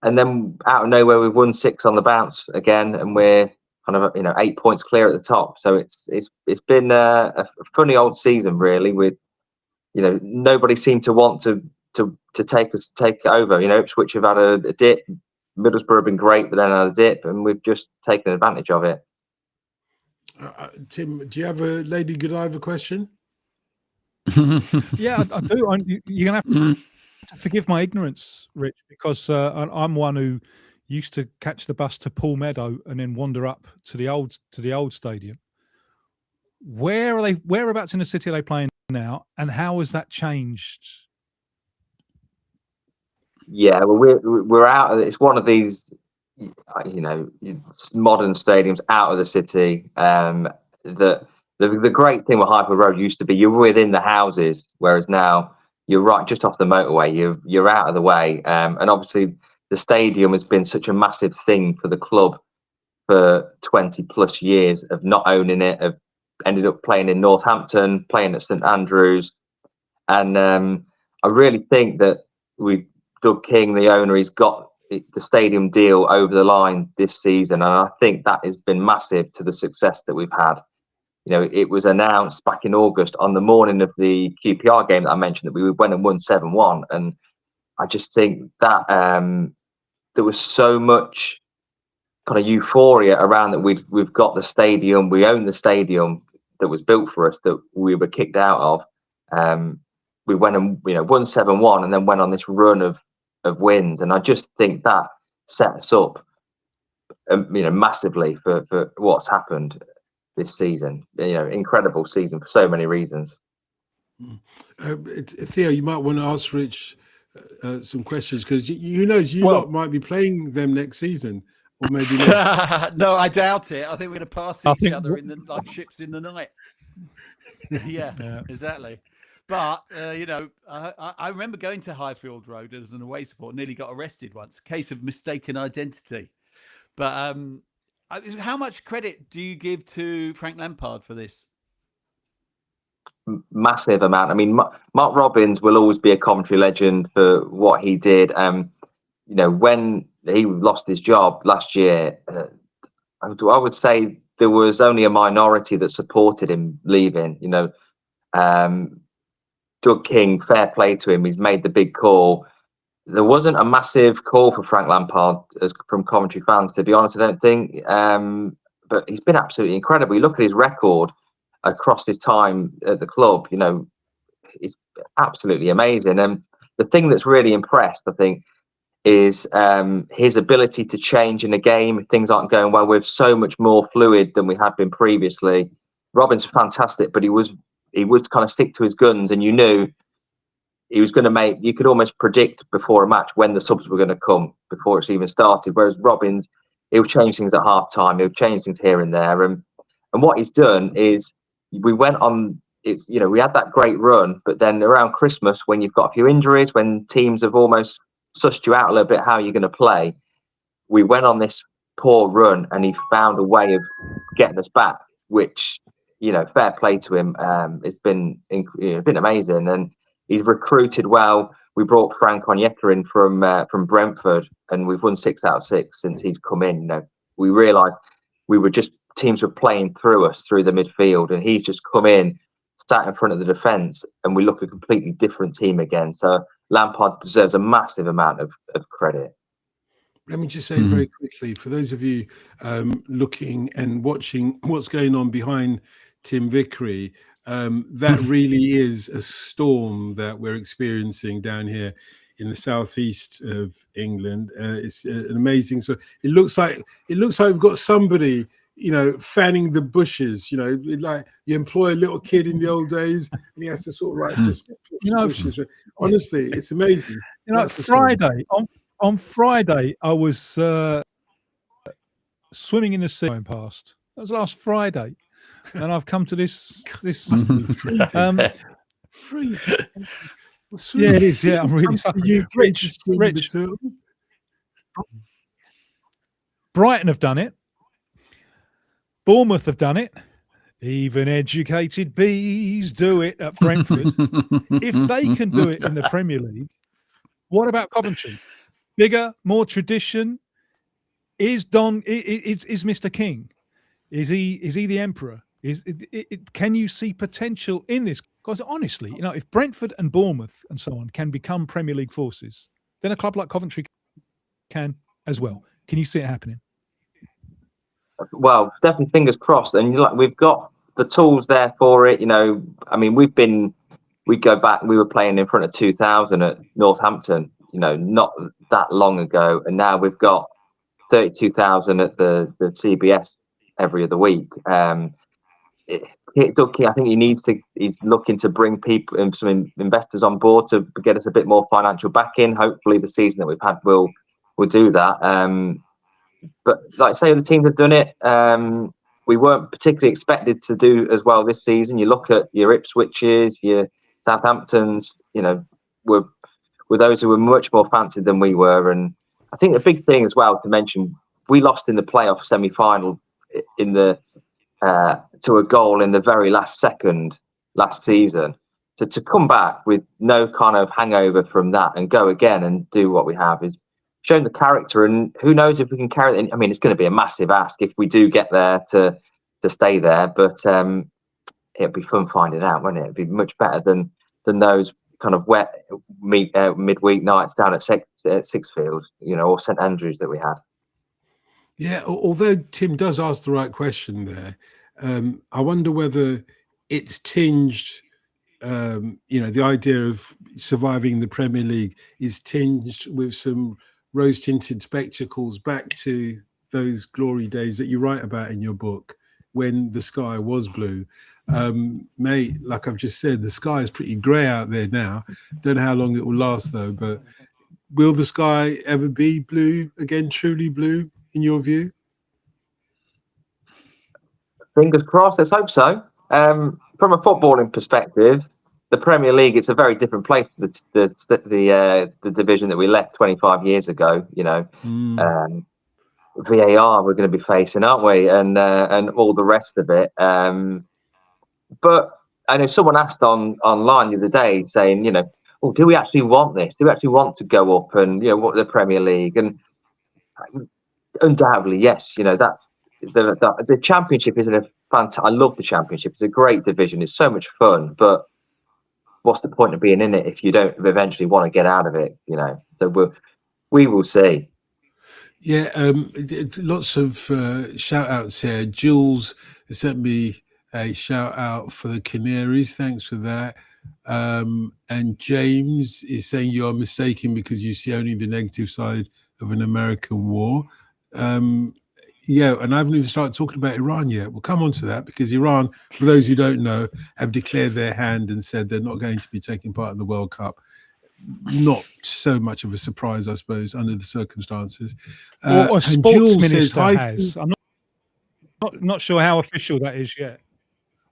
and then out of nowhere we won 6 on the bounce again, and we're kind of 8 points clear at the top. So it's been a funny old season, really. With nobody seemed to want to take over. Ipswich have had a dip, Middlesbrough have been great, but then had a dip, and we've just taken advantage of it. Tim, do you have a Lady Godiva question? Yeah, I do. You're going to have to forgive my ignorance, Rich, because I'm one who used to catch the bus to Poole Meadow and then wander up to the old stadium. Whereabouts in the city are they playing now, and how has that changed? Yeah, well, we're out. It's one of these, modern stadiums out of the city. The great thing with Hyper Road used to be you were within the houses, whereas now you're right just off the motorway. You're out of the way, and obviously the stadium has been such a massive thing for the club for 20 plus years of not owning it. Of ended up playing in Northampton, playing at St Andrews, and I really think that Doug King, the owner, he's got the stadium deal over the line this season, and I think that has been massive to the success that we've had. It was announced back in August on the morning of the QPR game that I mentioned that we went and won 7-1. And I just think that there was so much kind of euphoria around that we've got the stadium, we own the stadium that was built for us that we were kicked out of. We went and won 7-1 and then went on this run of wins. And I just think that set us up massively for what's happened this season. Incredible season for so many reasons. Theo, you might want to ask Rich some questions because who knows, you Well- lot might be playing them next season, or maybe not. No, I doubt it. I think we're going to pass I each think- other in the like ships in the night. Yeah, Yeah. exactly. But I remember going to Highfield Road as an away support. Nearly got arrested once. Case of mistaken identity. But how much credit do you give to Frank Lampard for this? Massive amount. I mean, Mark Robins will always be a Coventry legend for what he did. When he lost his job last year, I would say there was only a minority that supported him leaving. Doug King, fair play to him, he's made the big call. There wasn't a massive call for Frank Lampard from Coventry fans, to be honest, I don't think. But he's been absolutely incredible. You look at his record across his time at the club, it's absolutely amazing. And the thing that's really impressed, I think, is his ability to change in a game if things aren't going well. We're so much more fluid than we had been previously. Robin's fantastic, but he would kind of stick to his guns, and you knew he was going to you could almost predict before a match when the subs were going to come before it's even started. Whereas Robins, he'll change things at half time, he'll change things here and there. And what he's done is we went on, we had that great run, but then around Christmas, when you've got a few injuries, when teams have almost sussed you out a little bit how you're going to play, we went on this poor run and he found a way of getting us back, which, fair play to him. It's been amazing, and he's recruited well. We brought Frank Onyeka in from Brentford, and we've won 6 out of 6 since he's come in. We realised teams were playing through us through the midfield, and he's just come in, sat in front of the defence, and we look a completely different team again. So Lampard deserves a massive amount of credit. Let me just say very quickly, for those of you looking and watching what's going on behind Tim Vickery, that really is a storm that we're experiencing down here in the southeast of England. It's an amazing. So it looks like we've got somebody, fanning the bushes. Like you employ a little kid in the old days, and he has to sort of like just bushes. Honestly, it's amazing. On Friday, I was swimming in the sea going past. That was last Friday, and I've come to this. Freezing. Yeah, it is. Yeah, I'm really suffering. Rich. Brighton have done it. Bournemouth have done it. Even educated bees do it at Brentford. If they can do it in the Premier League, what about Coventry? Bigger, more tradition. Is Mr. King? Is he the emperor? Can you see potential in this? Because honestly, if Brentford and Bournemouth and so on can become Premier League forces, then a club like Coventry can as well. Can you see it happening? Well, definitely fingers crossed. And we've got the tools there for it. I mean, we go back, we were playing in front of 2,000 at Northampton, not that long ago. And now we've got 32,000 at the CBS every other week. Doug King, I think he's looking to bring people and some investors on board to get us a bit more financial backing. Hopefully the season that we've had will do that. But like I say, the teams have done it. We weren't particularly expected to do as well this season. You look at your Ipswiches, your Southamptons, were those who were much more fancied than we were. And I think the big thing as well to mention, we lost in the playoff semi-final to a goal in the very last second last season. So to come back with no kind of hangover from that and go again and do what we have is showing the character. And who knows if we can carry it. I mean, it's going to be a massive ask if we do get there to stay there, but it'll be fun finding out, won't it? It'd be much better than those kind of wet midweek nights down at Sixfield, or St Andrews that we had. Yeah, although Tim does ask the right question there, I wonder whether it's tinged, the idea of surviving the Premier League is tinged with some rose-tinted spectacles back to those glory days that you write about in your book when the sky was blue. Mate, like I've just said, the sky is pretty grey out there now. Don't know how long it will last though, but will the sky ever be blue again, truly blue, in your view? Fingers crossed. Let's hope so. From a footballing perspective, the Premier League, it's a very different place to the division that we left 25 years ago. You know, VAR we're going to be facing, aren't we? And all the rest of it. But I know someone asked online the other day, saying, you know, oh, do we actually want this? Do we actually want to go up and, you know, what the Premier League? And undoubtedly, yes. You know, that's the Championship isn't a fantastic. I love the Championship. It's a great division. It's so much fun. But what's the point of being in it if you don't eventually want to get out of it? You know, so we will see. Yeah, lots of shout outs here. Jules sent me a shout out for the Canaries. Thanks for that. And James is saying you are mistaken because you see only the negative side of an American war. Yeah, and I haven't even started talking about Iran yet. We'll come on to that because Iran, for those who don't know, have declared their hand and said they're not going to be taking part in the World Cup. Not so much of a surprise, I suppose, under the circumstances. Or a sports Jules minister says, has. I'm not sure how official that is yet.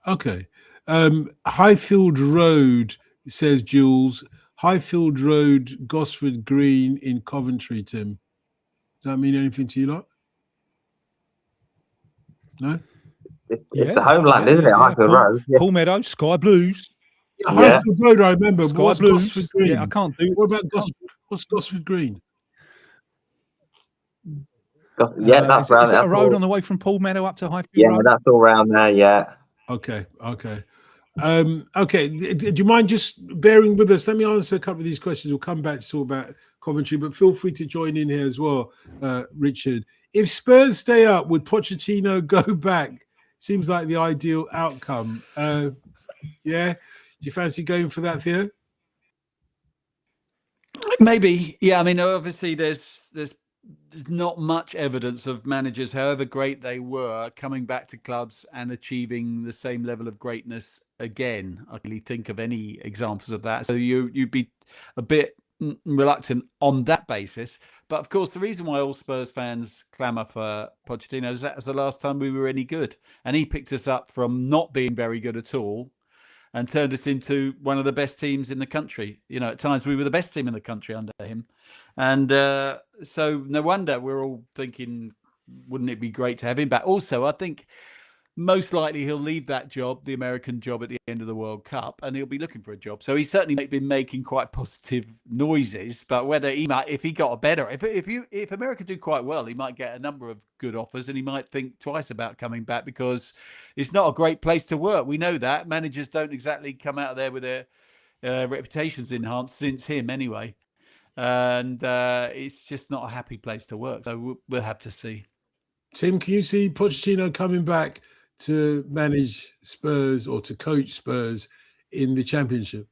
Okay. Highfield Road, says Jules. Highfield Road, Gosford Green in Coventry, Tim. Does that mean anything to you lot? No? It's the homeland, isn't it? Highfield Road. Paul Meadows, Sky Blues. Yeah, Highfield Road, I remember. Sky But what's Blues. Gosford Green? Yeah, I can't do. What about Gosford? What's Gosford Green? Yeah, that's around. Is that a road on the way from Paul Meadow up to Highfield Road? Yeah, that's all around there. Yeah. Okay. Okay. Do you mind just bearing with us? Let me answer a couple of these questions. We'll come back to talk about Coventry, but feel free to join in here as well, Richard. If Spurs stay up, would Pochettino go back? Seems like the ideal outcome. Yeah. Do you fancy going for that, Theo? Maybe. Yeah. I mean, obviously, there's not much evidence of managers, however great they were, coming back to clubs and achieving the same level of greatness again. I really think of any examples of that. So you'd be a bit reluctant on that basis. But of course, the reason why all Spurs fans clamour for Pochettino is that was the last time we were any good. And he picked us up from not being very good at all and turned us into one of the best teams in the country. You know, at times we were the best team in the country under him. And so no wonder we're all thinking, wouldn't it be great to have him back? Also, I think most likely he'll leave that job, the American job, at the end of the World Cup, and he'll be looking for a job. So he's certainly been making quite positive noises. But whether he might, if he got a better, if America do quite well, he might get a number of good offers, and he might think twice about coming back because it's not a great place to work. We know that managers don't exactly come out of there with their reputations enhanced since him anyway. And it's just not a happy place to work. So we'll have to see. Tim, can you see Pochettino coming back to manage Spurs or to coach Spurs in the Championship?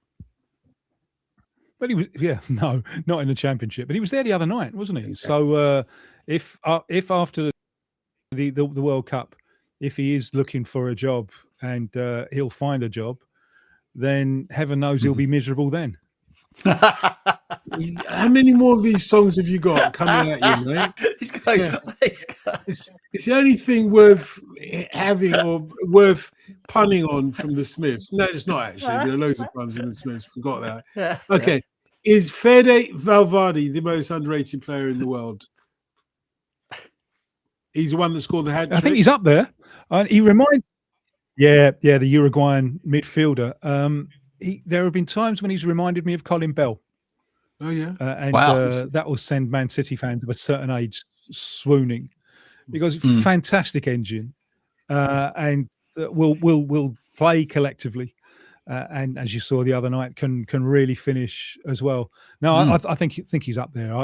But he was, no, not in the Championship. But he was there the other night, wasn't he? So if after the World Cup, if he is looking for a job and he'll find a job, then heaven knows he'll be miserable then. How many more of these songs have you got coming at you, mate? It's the only thing worth having or worth punning on from the Smiths. No, it's not actually. There are loads of puns in the Smiths. Forgot that. Okay. Is Fede Valverde the most underrated player in the world? He's the one that scored the hat trick. I think he's up there. He reminds, the Uruguayan midfielder. There have been times when he's reminded me of Colin Bell. Oh yeah, that will send Man City fans of a certain age swooning because fantastic engine, and will play collectively, and as you saw the other night, can really finish as well. No, I think he's up there.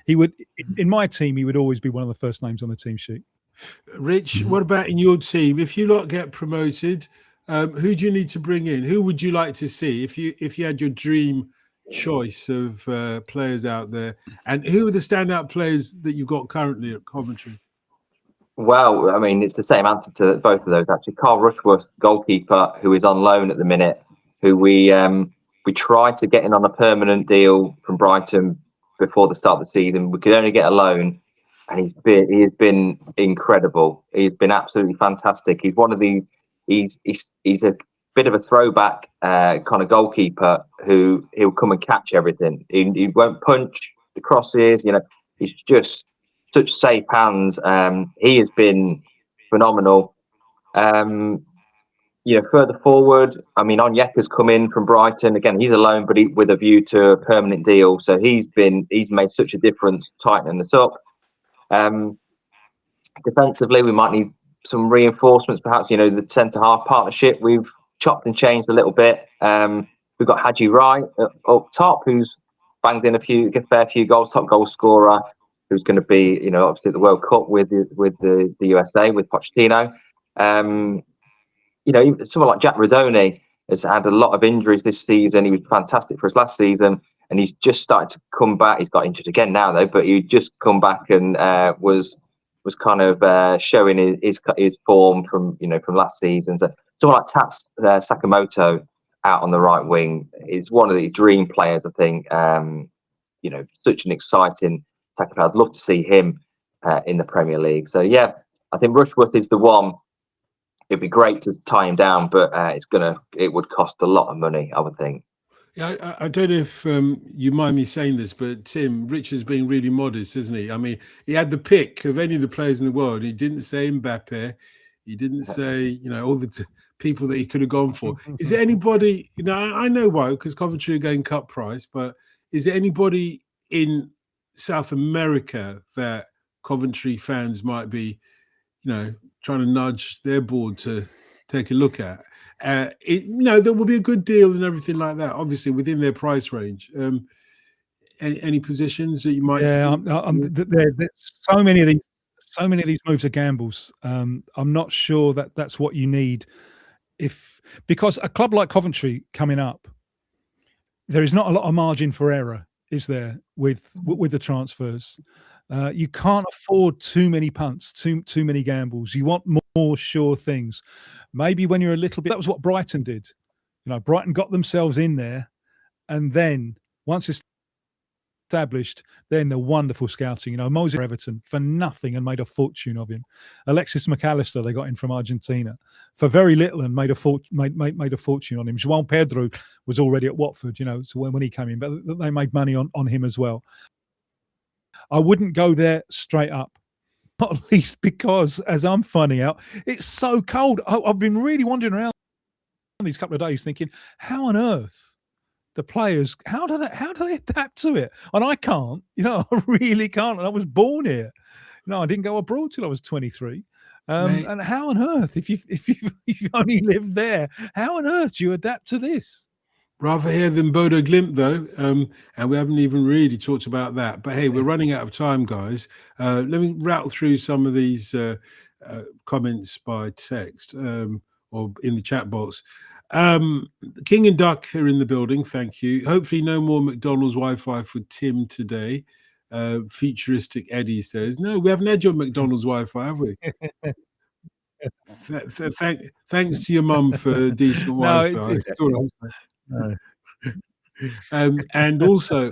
He would in my team. He would always be one of the first names on the team sheet. Rich, what about in your team? If you lot get promoted, who do you need to bring in? Who would you like to see if you had your dream choice of players out there? And who are the standout players that you've got currently at Coventry? Well, I mean, it's the same answer to both of those, actually. Carl Rushworth, goalkeeper, who is on loan at the minute, who we tried to get in on a permanent deal from Brighton before the start of the season. We could only get a loan, and he has been incredible. He's been absolutely fantastic. He's one of these. He's a bit of a throwback kind of goalkeeper who he'll come and catch everything. He won't punch the crosses. He's just such safe hands. He has been phenomenal. Further forward, I mean, Onyeka's come in from Brighton. Again, he's alone, but with a view to a permanent deal. So he's made such a difference tightening us up. Defensively, we might need some reinforcements, perhaps. The centre-half partnership, we've chopped and changed a little bit. We've got Haji Wright up top, who's banged in a fair few goals, top goal scorer, who's going to be, obviously at the World Cup with the USA, with Pochettino. Someone like Jack Rodoni has had a lot of injuries this season. He was fantastic for us last season, and he's just started to come back. He's got injured again now, though, but he just come back and was kind of showing his form from last season. So someone like Tats Sakamoto out on the right wing is one of the dream players, I think. Such an exciting attacker. I'd love to see him in the Premier League. So yeah, I think Rushworth is the one. It'd be great to tie him down, but it would cost a lot of money, I would think. Yeah, I don't know if you mind me saying this, but Tim, Richard's being really modest, isn't he? I mean, he had the pick of any of the players in the world. He didn't say Mbappe. He didn't say, all the people that he could have gone for. Is there anybody, I know why, because Coventry are going cut price, but is there anybody in South America that Coventry fans might be, trying to nudge their board to take a look at? There will be a good deal and everything like that, obviously within their price range. Any positions that you might? Yeah, there's so many of these moves are gambles. I'm not sure that's what you need, because a club like Coventry coming up, there is not a lot of margin for error, is there, with the transfers? You can't afford too many punts, too many gambles. You want more sure things. Maybe when you're a little bit, that was what Brighton did. Brighton got themselves in there, and then once it's established, then the wonderful scouting. Moses Everton for nothing and made a fortune of him. Alexis McAllister they got in from Argentina for very little and made a fortune on him. João Pedro was already at Watford, so when he came in, but they made money on him as well. I wouldn't go there straight up, not least because, as I'm finding out, it's so cold. I've been really wandering around these couple of days thinking, how on earth the players, how do they adapt to it? And I can't, I really can't. And I was born here. I didn't go abroad till I was 23. And how on earth, if you only lived there, how on earth do you adapt to this? Rather here than Bodo Glimt, though, and we haven't even really talked about that. But hey, we're running out of time, guys. Let me rattle through some of these comments by text or in the chat box. King and Duck are in the building. Thank you. Hopefully, no more McDonald's Wi-Fi for Tim today. Futuristic Eddie says, "No, we haven't had your McDonald's Wi-Fi, have we?" Thanks to your mum for decent Wi-Fi. No. And also,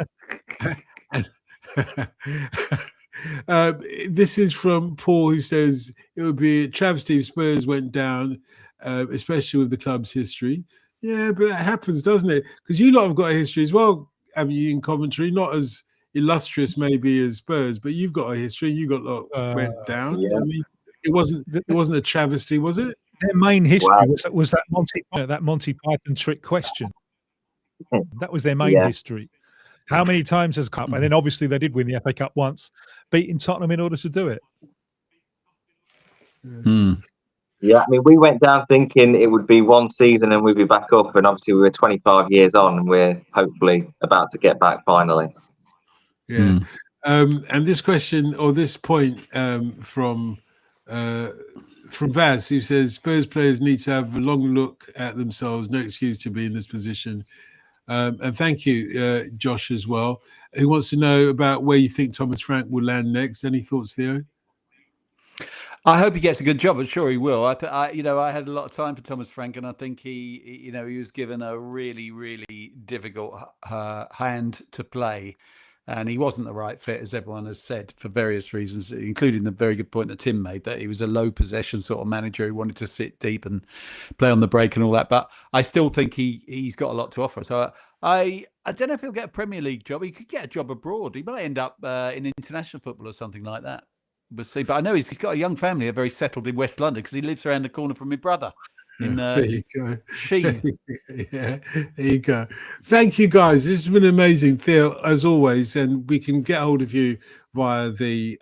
this is from Paul, who says it would be a travesty if Spurs went down, especially with the club's history. Yeah, but that happens, doesn't it? Because you lot have got a history as well, haven't you, in Coventry? Not as illustrious maybe as Spurs, but you've got a history. You got went down. Yeah. I mean, it wasn't a travesty, was it? Their main history was that Monty Python trick question. That was their main history. How many times has Cup? And then obviously they did win the FA Cup once, beating Tottenham in order to do it. Yeah, I mean, we went down thinking it would be one season and we'd be back up, and obviously we were 25 years on, and we're hopefully about to get back finally. Yeah. And this question, or this point, from Vaz, who says Spurs players need to have a long look at themselves. No excuse to be in this position. And thank you, Josh, as well. Who wants to know about where you think Thomas Frank will land next? Any thoughts, Theo? I hope he gets a good job. I'm sure he will. I had a lot of time for Thomas Frank, and I think he was given a really, really difficult hand to play, and he wasn't the right fit, as everyone has said, for various reasons, including the very good point that Tim made, that he was a low possession sort of manager who wanted to sit deep and play on the break and all that. But I still think he's got a lot to offer. So I don't know if he'll get a Premier League job. He could get a job abroad. He might end up in international football or something like that. We'll see. But I know he's got a young family, are very settled in West London, because he lives around the corner from my brother in there you go. Sheen. Yeah, there you go. Thank you, guys. This has been amazing, Theo, as always. And we can get hold of you via the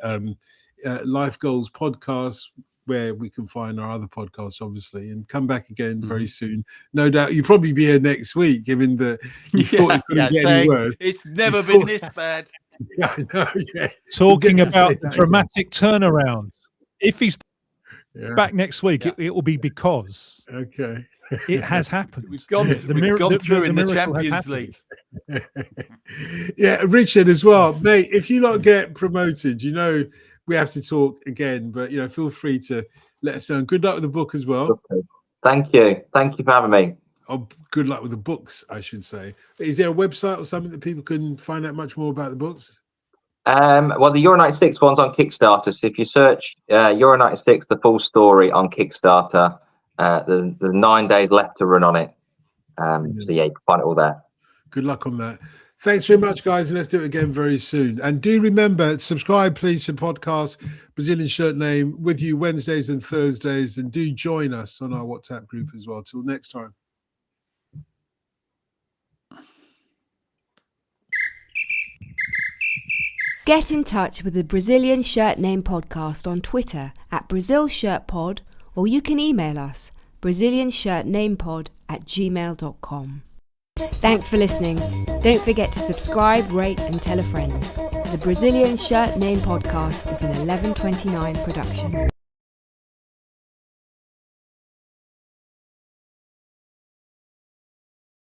Life Goals podcast, where we can find our other podcasts, obviously, and come back again very soon. No doubt you'll probably be here next week, given that you thought it couldn't get any worse. It's never been this bad. Yeah, I know, yeah. Talking about the dramatic turnaround. If he's Yeah. back next week, it will be because Okay. it has happened. We've gone through in the Champions League. Yeah, Richard as well, mate. If you lot get promoted, we have to talk again, but feel free to let us know. Good luck with the book as well. Okay. Thank you for having me. Oh, good luck with the books, I should say. Is there a website or something that people can find out much more about the books? Well, the Euro 96 one's on Kickstarter. So if you search Euro 96, the full story on Kickstarter, there's 9 days left to run on it. So yeah, you can find it all there. Good luck on that. Thanks very much, guys, and let's do it again very soon. And do remember, subscribe, please, to podcast Brazilian Shirt Name with you Wednesdays and Thursdays, and do join us on our WhatsApp group as well. Till next time. Get in touch with the Brazilian Shirt Name podcast on Twitter at BrazilShirtPod, or you can email us BrazilianShirtNamePod@gmail.com. Thanks for listening. Don't forget to subscribe, rate and tell a friend. The Brazilian Shirt Name podcast is an 1129 production.